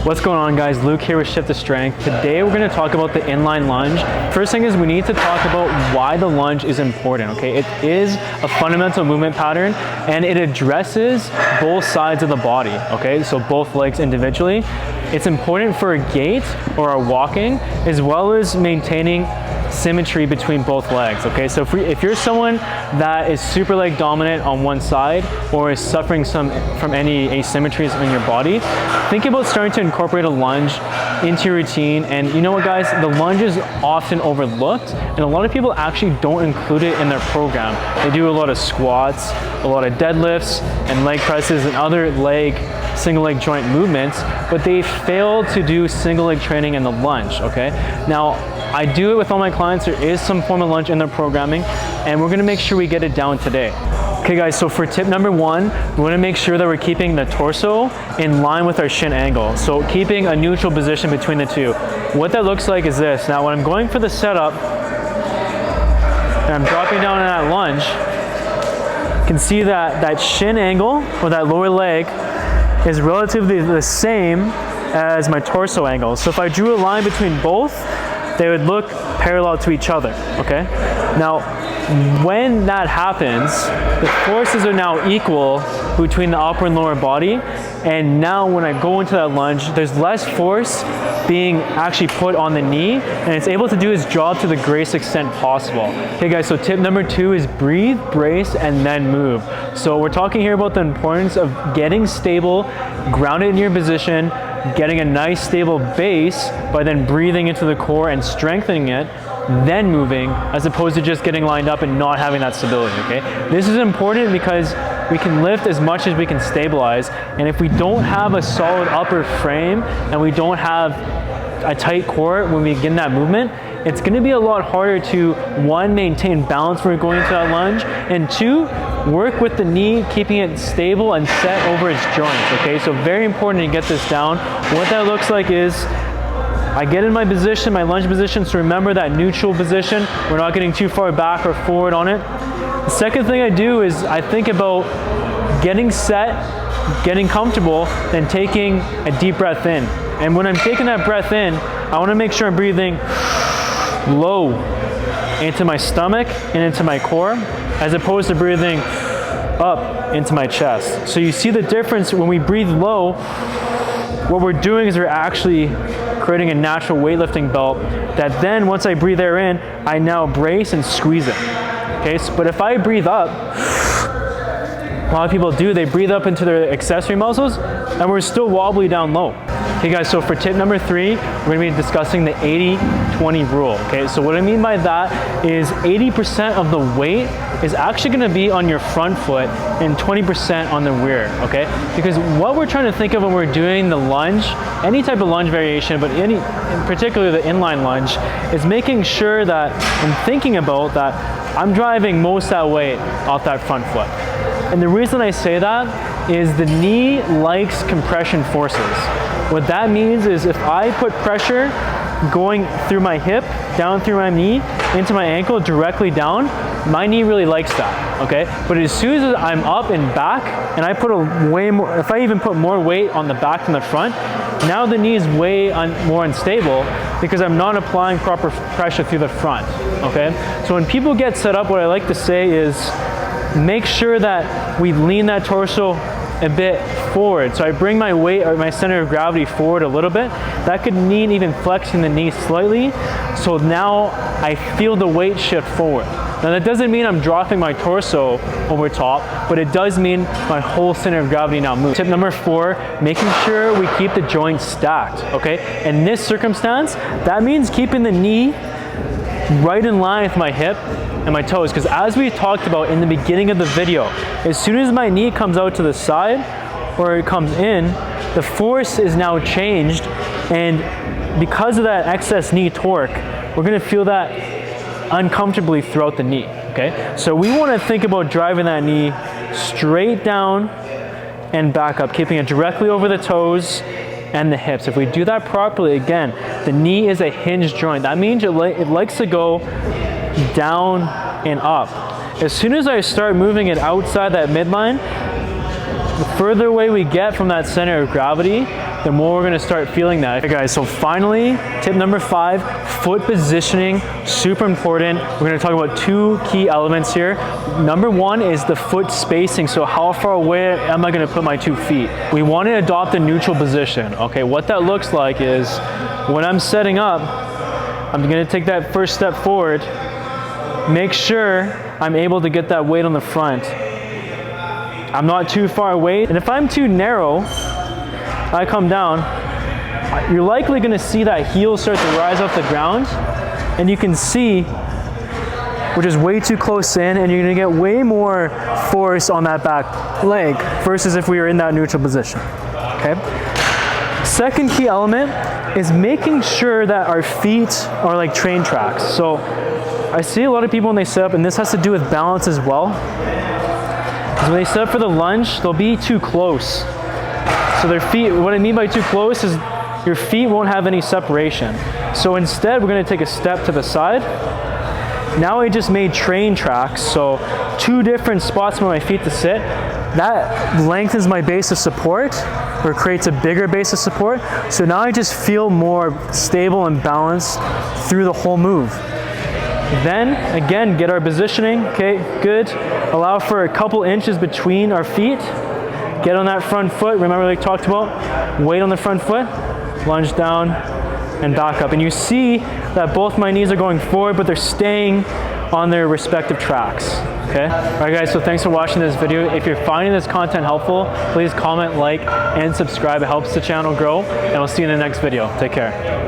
What's going on, guys? Luke here with Shift to Strength. Today we're going to talk about the inline lunge. First thing is we need to talk about why the lunge is important, okay? It is a fundamental movement pattern and it addresses both sides of the body, okay? So both legs individually. It's important for a gait or a walking, as well as maintaining symmetry between both legs, okay? So if you're someone that is super leg dominant on one side or is suffering from any asymmetries in your body, think about starting to incorporate a lunge into your routine. And you know what, guys? The lunge is often overlooked and a lot of people actually don't include it in their program. They do a lot of squats, a lot of deadlifts and leg presses and other single leg joint movements, but they fail to do single leg training in the lunge, okay? Now, I do it with all my clients. There is some form of lunge in their programming, and we're gonna make sure we get it down today. Okay, guys, so for tip number one, we wanna make sure that we're keeping the torso in line with our shin angle. So keeping a neutral position between the two. What that looks like is this. Now, when I'm going for the setup, and I'm dropping down in that lunge, you can see that that shin angle, or that lower leg, is relatively the same as my torso angle. So if I drew a line between both, they would look parallel to each other, okay? Now, when that happens, the forces are now equal between the upper and lower body, and now when I go into that lunge, there's less force being actually put on the knee, and it's able to do its job to the greatest extent possible. Okay, guys, so tip number two is breathe, brace, and then move. So we're talking here about the importance of getting stable, grounded in your position, getting a nice stable base by then breathing into the core and strengthening it, then moving, as opposed to just getting lined up and not having that stability, okay? This is important because we can lift as much as we can stabilize, and if we don't have a solid upper frame and we don't have a tight core when we begin that movement, it's gonna be a lot harder to, one, maintain balance when we're going into that lunge, and two, work with the knee, keeping it stable and set over its joints, okay? So very important to get this down. What that looks like is, I get in my position, my lunge position, so remember that neutral position. We're not getting too far back or forward on it. The second thing I do is I think about getting set, getting comfortable, then taking a deep breath in. And when I'm taking that breath in, I wanna make sure I'm breathing low into my stomach and into my core, as opposed to breathing up into my chest. So you see the difference when we breathe low. What we're doing is we're actually creating a natural weightlifting belt that then once I breathe air in, I now brace and squeeze it. Okay, but if I breathe up, a lot of people do, they breathe up into their accessory muscles and we're still wobbly down low. Okay guys, so for tip number three, we're gonna be discussing the 80-20 rule, okay? So what I mean by that is 80% of the weight is actually gonna be on your front foot and 20% on the rear, okay? Because what we're trying to think of when we're doing the lunge, any type of lunge variation, but in particular the inline lunge, is making sure that I'm thinking about that I'm driving most of that weight off that front foot. And the reason I say that is the knee likes compression forces. What that means is if I put pressure going through my hip, down through my knee, into my ankle, directly down, my knee really likes that, okay? But as soon as I'm up and back, and I put if I even put more weight on the back than the front, now the knee is way more unstable because I'm not applying proper pressure through the front, okay? So when people get set up, what I like to say is, make sure that we lean that torso a bit forward. So I bring my weight or my center of gravity forward a little bit. That could mean even flexing the knee slightly. So now I feel the weight shift forward. Now that doesn't mean I'm dropping my torso over top, but it does mean my whole center of gravity now moves. Tip number four, making sure we keep the joints stacked, okay? In this circumstance, that means keeping the knee right in line with my hip and my toes, because as we talked about in the beginning of the video, as soon as my knee comes out to the side or it comes in, the force is now changed, and because of that excess knee torque, we're gonna feel that uncomfortably throughout the knee, okay? So we wanna think about driving that knee straight down and back up, keeping it directly over the toes and the hips. If we do that properly, again, the knee is a hinge joint. That means it likes to go down and up. As soon as I start moving it outside that midline, the further away we get from that center of gravity, the more we're gonna start feeling that. Okay guys, so finally, tip number 5, foot positioning, super important. We're gonna talk about 2 key elements here. Number 1 is the foot spacing. So how far away am I gonna put my 2 feet? We wanna adopt a neutral position. Okay, what that looks like is when I'm setting up, I'm gonna take that first step forward, make sure I'm able to get that weight on the front. I'm not too far away, and if I'm too narrow, I come down, you're likely gonna see that heel start to rise off the ground, and you can see we're just way too close in, and you're gonna get way more force on that back leg versus if we were in that neutral position, okay? Second key element is making sure that our feet are like train tracks. So I see a lot of people when they set up, and this has to do with balance as well. Because when they set up for the lunge, they'll be too close. So their feet, what I mean by too close is your feet won't have any separation. So instead, we're gonna take a step to the side. Now I just made train tracks, so 2 different spots for my feet to sit. That lengthens my base of support, or creates a bigger base of support. So now I just feel more stable and balanced through the whole move. Then, again, get our positioning, okay, good. Allow for a couple inches between our feet. Get on that front foot, remember we talked about, weight on the front foot, lunge down and back up. And you see that both my knees are going forward, but they're staying on their respective tracks, okay? All right guys, so thanks for watching this video. If you're finding this content helpful, please comment, like, and subscribe. It helps the channel grow, and we'll see you in the next video. Take care.